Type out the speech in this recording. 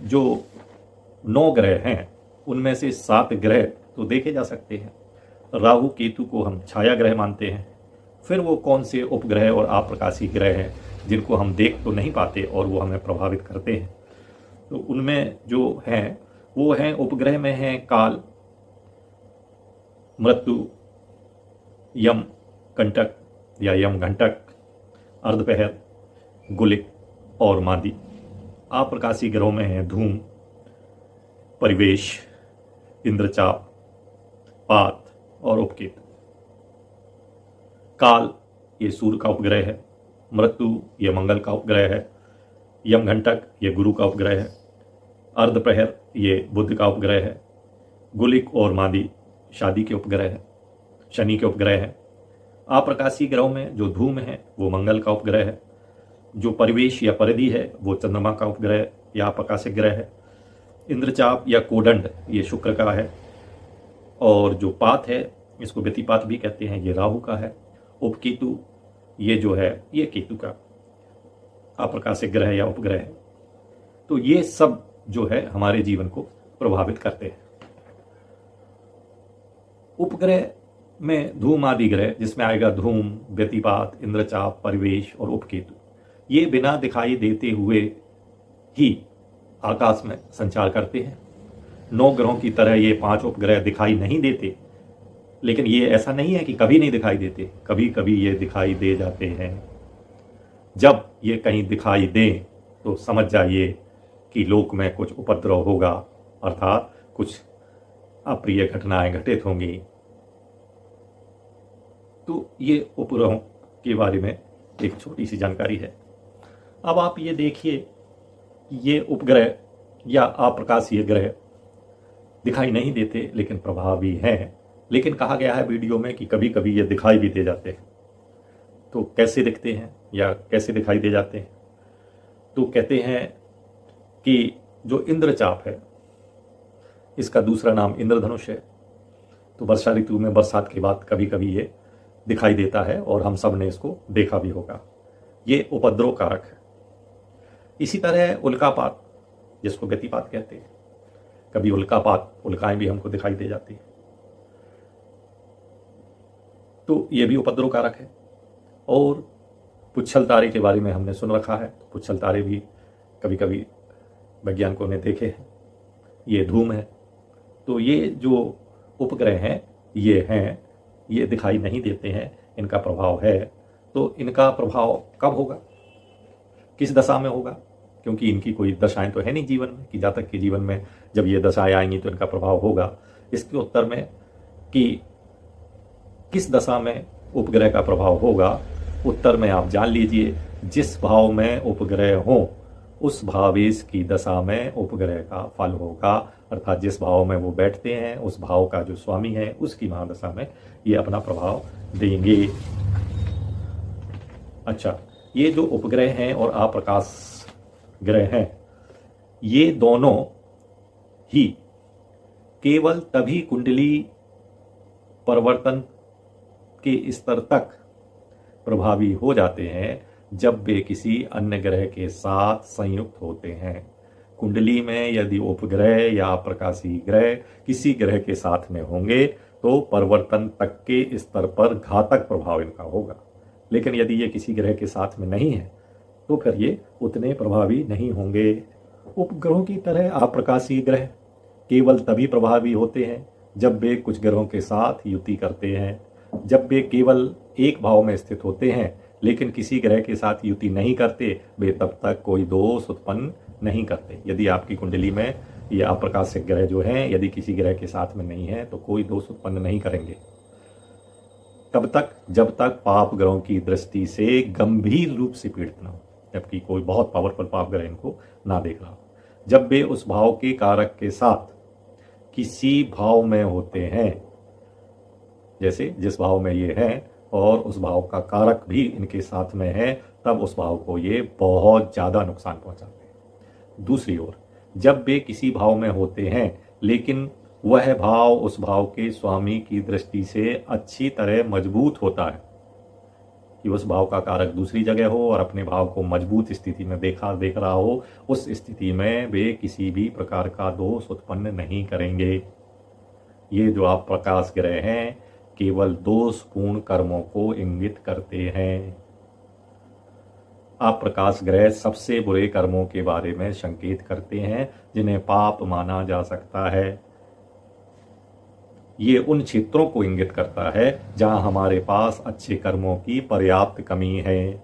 जो 9 ग्रह हैं उनमें से 7 ग्रह तो देखे जा सकते हैं। राहु केतु को हम छाया ग्रह मानते हैं। फिर वो कौन से उपग्रह और आप्रकाशी ग्रह हैं जिनको हम देख तो नहीं पाते और वो हमें प्रभावित करते हैं। तो उनमें जो हैं वो हैं, उपग्रह में हैं काल, मृत्यु, यम कंटक या यम घंटक, अर्धपहर, गुलिक और मादी। आप्रकाशी ग्रहों में हैं धूम, परिवेश, इंद्रचाप, पात और उपकेतु। काल ये सूर्य का उपग्रह है, मृत्यु ये मंगल का उपग्रह है, यम घंटक ये गुरु का उपग्रह है, अर्धप्रहर ये बुध का उपग्रह है, गुलिक और मादी शादी के उपग्रह है, शनि के उपग्रह है। आप्रकाशी ग्रहों में जो धूम है वो मंगल का उपग्रह है, जो परिवेश या परिधि है वो चंद्रमा का उपग्रह या आप्रकाशिक ग्रह है, इंद्रचाप या कोदंड ये शुक्र का है, और जो पात है इसको व्यतिपात भी कहते हैं, ये राहु का है। उपकेतु ये जो है ये केतु का आप्रकाशिक ग्रह या उपग्रह है। तो ये सब जो है हमारे जीवन को प्रभावित करते हैं। उपग्रह में धूम आदि ग्रह, जिसमें आएगा धूम, व्यतिपात, इंद्रचाप, परिवेश और उपकेतु, ये बिना दिखाई देते हुए ही आकाश में संचार करते हैं। 9 ग्रहों की तरह ये 5 उपग्रह दिखाई नहीं देते, लेकिन ये ऐसा नहीं है कि कभी नहीं दिखाई देते, कभी कभी ये दिखाई दे जाते हैं। जब ये कहीं दिखाई दें तो समझ जाइए कि लोक में कुछ उपद्रव होगा, अर्थात कुछ अप्रिय घटनाएं घटित होंगी। तो ये उपग्रहों के बारे में एक छोटी सी जानकारी है। अब आप ये देखिए कि ये उपग्रह या आप्रकाशीय ग्रह दिखाई नहीं देते लेकिन प्रभावी हैं। लेकिन कहा गया है वीडियो में कि कभी कभी ये दिखाई भी दे जाते हैं। तो कैसे दिखते हैं या कैसे दिखाई दे जाते हैं? तो कहते हैं कि जो इंद्रचाप है इसका दूसरा नाम इंद्रधनुष है। तो वर्षा ऋतु में बरसात के बाद कभी कभी ये दिखाई देता है और हम सब ने इसको देखा भी होगा। ये उपद्रव कारक है। इसी तरह उल्कापात, जिसको व्यतिपात कहते हैं, कभी उल्कापात, उल्काएं भी हमको दिखाई दे जाती है, तो ये भी उपद्रव कारक है। और पुच्छल तारे के बारे में हमने सुन रखा है, तो पुच्छल तारे भी कभी कभी वैज्ञानिकों ने देखे हैं। ये धूम है। तो ये जो उपग्रह हैं ये दिखाई नहीं देते हैं, इनका प्रभाव है। तो इनका प्रभाव कब होगा, किस दशा में होगा? क्योंकि इनकी कोई दशाएं तो है नहीं जीवन में कि जातक के जीवन में जब ये दशाएं आएंगी तो इनका प्रभाव होगा। इसके उत्तर में कि किस दशा में उपग्रह का प्रभाव होगा, उत्तर में आप जान लीजिए, जिस भाव में उपग्रह हो उस भावेश की दशा में उपग्रह का फल होगा। अर्थात जिस भाव में वो बैठते हैं उस भाव का जो स्वामी है उसकी महादशा में ये अपना प्रभाव देंगे। अच्छा, ये जो उपग्रह हैं और आप्रकाश ग्रह हैं, ये दोनों ही केवल तभी कुंडली परिवर्तन के स्तर तक प्रभावी हो जाते हैं जब वे किसी अन्य ग्रह के साथ संयुक्त होते हैं। कुंडली में यदि उपग्रह या प्रकाशी ग्रह किसी ग्रह के साथ में होंगे तो परिवर्तन तक के स्तर पर घातक प्रभाव इनका होगा। लेकिन यदि ये किसी ग्रह के साथ में नहीं है तो फिर ये उतने प्रभावी नहीं होंगे। उपग्रहों की तरह आप्रकाशी ग्रह केवल तभी प्रभावी होते हैं जब वे कुछ ग्रहों के साथ युति करते हैं। जब वे केवल एक भाव में स्थित होते हैं लेकिन किसी ग्रह के साथ युति नहीं करते, वे तब तक कोई दोष उत्पन्न नहीं करते। यदि आपकी कुंडली में ये आप्रकाशिक ग्रह जो हैं यदि किसी ग्रह के साथ में नहीं है तो कोई दोष उत्पन्न नहीं करेंगे तब तक जब तक पाप ग्रहों की दृष्टि से गंभीर रूप से पीड़ित न हो, जबकि कोई बहुत पावरफुल पाप ग्रह इनको ना देख रहा हो। जब वे उस भाव के कारक के साथ किसी भाव में होते हैं, जैसे जिस भाव में ये हैं और उस भाव का कारक भी इनके साथ में है, तब उस भाव को ये बहुत ज़्यादा नुकसान पहुंचाते हैं। दूसरी ओर जब वे किसी भाव में होते हैं लेकिन वह भाव उस भाव के स्वामी की दृष्टि से अच्छी तरह मजबूत होता है, कि उस भाव का कारक दूसरी जगह हो और अपने भाव को मजबूत स्थिति में देख रहा हो, उस स्थिति में वे किसी भी प्रकार का दोष उत्पन्न नहीं करेंगे। ये जो आप प्रकाश ग्रह हैं केवल दोषपूर्ण कर्मों को इंगित करते हैं। आप प्रकाश ग्रह सबसे बुरे कर्मों के बारे में संकेत करते हैं जिन्हें पाप माना जा सकता है। ये उन क्षेत्रों को इंगित करता है जहां हमारे पास अच्छे कर्मों की पर्याप्त कमी है।